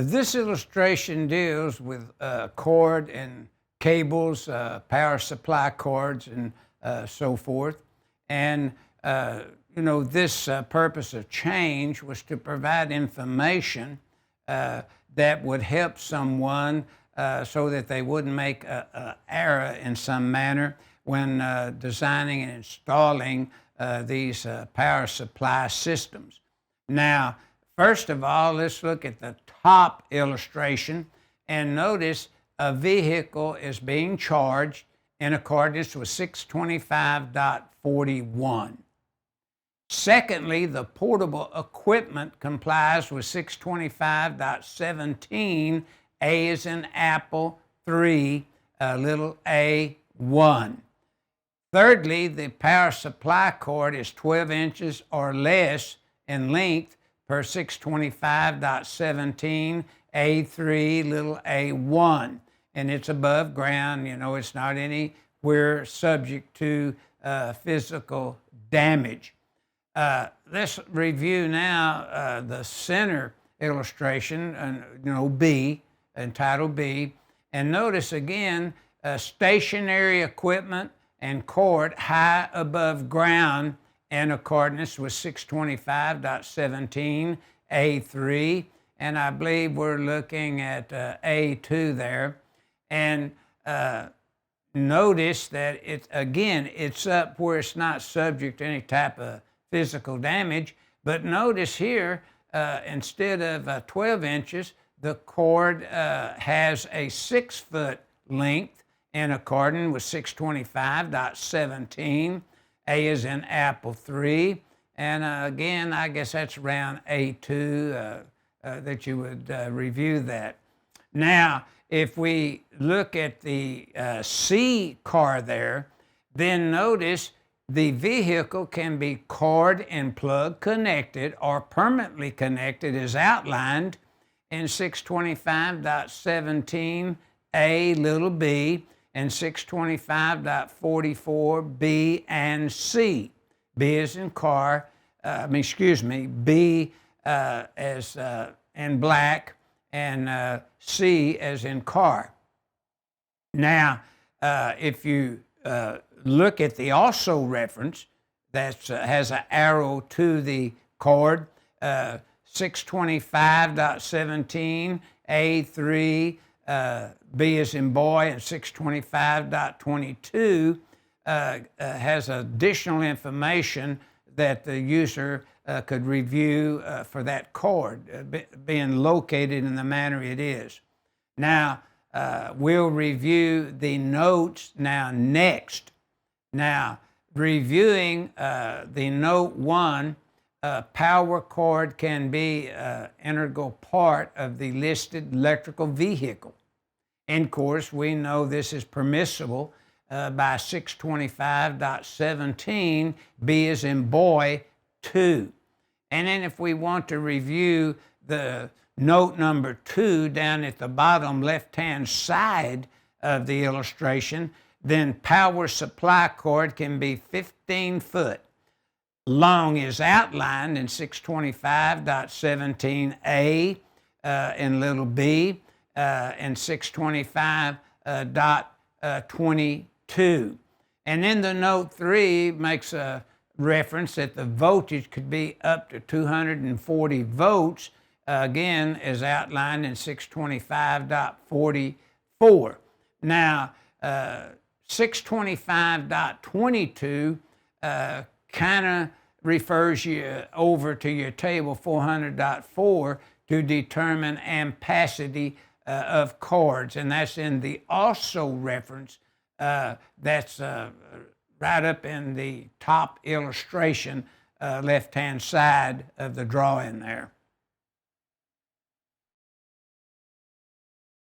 This illustration deals with cord and cables, power supply cords, and so forth. And, this purpose of change was to provide information that would help someone so that they wouldn't make an error in some manner when designing and installing these power supply systems. Now, first of all, let's look at the top illustration and notice a vehicle is being charged in accordance with 625.41. Secondly, the portable equipment complies with 625.17, A is in Apple, 3, little a1. Thirdly, the power supply cord is 12 inches or less in length per 625.17, A3, little a1. And it's above ground, it's not anywhere subject to physical damage. Let's review now the center illustration, B, entitled B. And notice again, stationary equipment and cord high above ground in accordance with 625.17, A3. And I believe we're looking at A2 there. And notice that it's up where it's not subject to any type of physical damage. But notice here, instead of 12 inches, the cord has a 6-foot length in accordance with 625.17. A is in Apple, 3. And again, I guess that's around A2 that you would review that. Now, if we look at the C car there, then notice the vehicle can be cord and plug connected or permanently connected as outlined in 625.17, A, little b, and 625.44, B and C. B is in car, B as in black, and C as in car. Now, if you look at the also reference that has an arrow to the cord, 625.17, A3, B as in boy, and 625.22 has additional information that the user could review for that cord being located in the manner it is. Now, we'll review the notes now next. Now, reviewing the note 1, power cord can be an integral part of the listed electrical vehicle. And of course, we know this is permissible by 625.17, B as in boy, 2. And then if we want to review the note number 2 down at the bottom left-hand side of the illustration, then power supply cord can be 15 foot long as outlined in 625.17A in little b and 625.22. And then the note 3 makes a reference that the voltage could be up to 240 volts, again, as outlined in 625.44. Now, 625.22 kind of refers you over to your table 400.4 to determine ampacity of cords, and that's in the also reference that's right up in the top illustration, left-hand side of the drawing there.